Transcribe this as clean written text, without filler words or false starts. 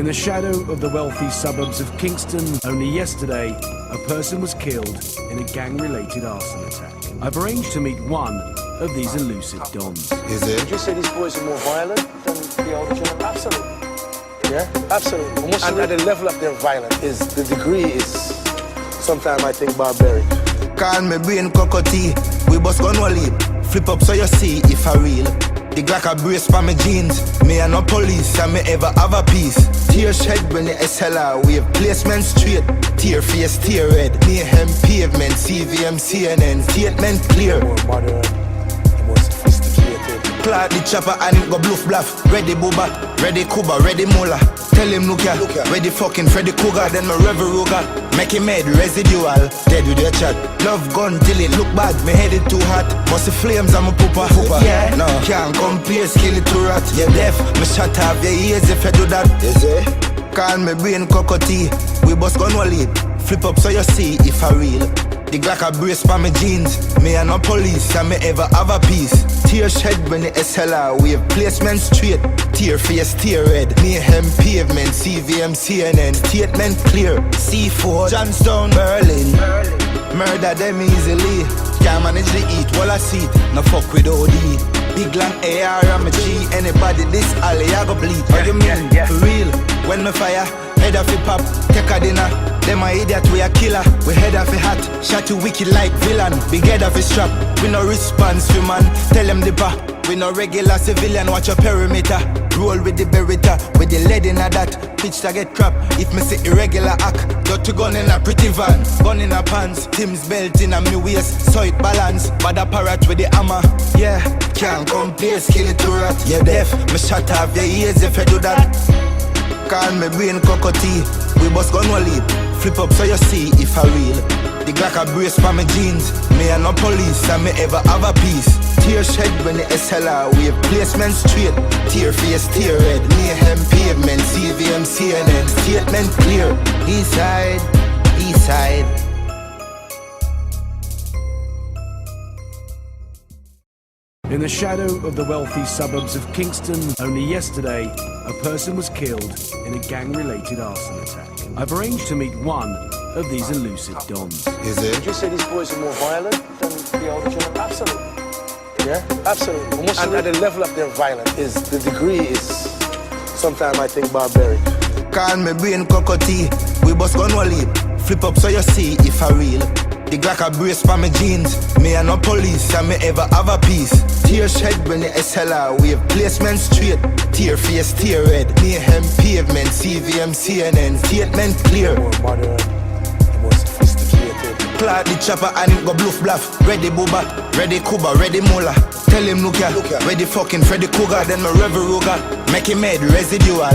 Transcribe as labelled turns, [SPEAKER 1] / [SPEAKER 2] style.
[SPEAKER 1] In the shadow of the wealthy suburbs of Kingston, only yesterday, a person was killed in a gang-related arson attack. I've arranged to meet one of these elusive dons.
[SPEAKER 2] Is it?
[SPEAKER 3] Would you say these boys are more violent than the older children? Absolutely. Yeah, absolutely. And at the level of their violence, the degree is sometimes I think barbaric.
[SPEAKER 2] Call me brain Coco Tea. We bust gun one leap. Flip up so you see if I real. The Glock a brace for my jeans. Me and no police and me ever have a peace. Tear shed when the SLR wave. Placement straight. Tear face, tear red. Mayhem pavement. CVM, CNN. Statement clear.
[SPEAKER 3] More modern, more sophisticated.
[SPEAKER 2] Clad the chopper and it go bluff bluff. Ready booba, ready kuba, ready mola. Tell him look ya, ready fucking Freddy Cougar. Then my Rever Ruger, make him head residual. Dead with your chat, love gun till it look bad. Me headed too hot, must the flames I'm a pooper. Yeah, no, can't compare, skill it to rat. You're deaf, me shut off your ears if you do that. Is it? Call me brain Coco Tea. We bust gun one leap. Flip up so you see if I real. The Glock a brace for my jeans. Me and no police and me ever have a peace. Tear shed when the SLR wave. Placement straight. Tear face, tear red. Mayhem pavement. CVM, CNN. Statement clear. C4, Johnstown, Berlin. Murder them easily. Can't manage the eat while I see it. No fuck with OD. Big long AR on my G. Anybody this alley I go bleed. What you mean? For real. When me fire, head off it pop. Take a dinner. Them a idiot, we a killer. We head off a hat. Shot you wicked like villain. Big head off a strap. We no response, we man. Tell them the pa. We no regular civilian. Watch your perimeter. Roll with the Beretta. With the lead in a that. Pitch to get crap. If me see irregular act. Dirty gun in a pretty van. Gun in a pants. Tim's belt in a me waist. So it balance. Bad apparat with the hammer. Yeah. Can't compare. Skill it to rat. Yeah, deaf. Me shut off your ears if you do that. Call me brain Coco Tea. We bust gun one leap. Flip up so you see if I real. The Glock a brace for my jeans. Me and no police and me ever have a peace. Tear shed when the SLR wave. Placement straight. Tear face, tear red. Mayhem pavement. CVM, CNN. Statement clear. East side, east side.
[SPEAKER 1] In the shadow of the wealthy suburbs of Kingston, only yesterday, a person was killed in a gang-related arson attack. I've arranged to meet one of these elusive dons.
[SPEAKER 2] Is it?
[SPEAKER 3] Would you say these boys are more violent than the older children? Absolutely. Yeah, absolutely. And at the level of their violence, the degree is sometimes I think barbaric.
[SPEAKER 2] Call me brain Coco Tea. We bust gun one leap. Flip up so you see if I real. The Glock a brace for my jeans. Me and no police and me ever have a peace. Tear shed when the SLR wave. Placement straight. Tear face, tear red. Mayhem pavement. CVM, CNN. Statement clear.
[SPEAKER 3] More modern, more sophisticated.
[SPEAKER 2] Clad the chopper and it go bluff bluff. Ready booba, ready kuba, ready mola. Tell him look ya, ready fucking Freddy Cougar. Then my Rever Ruger, make him head residual.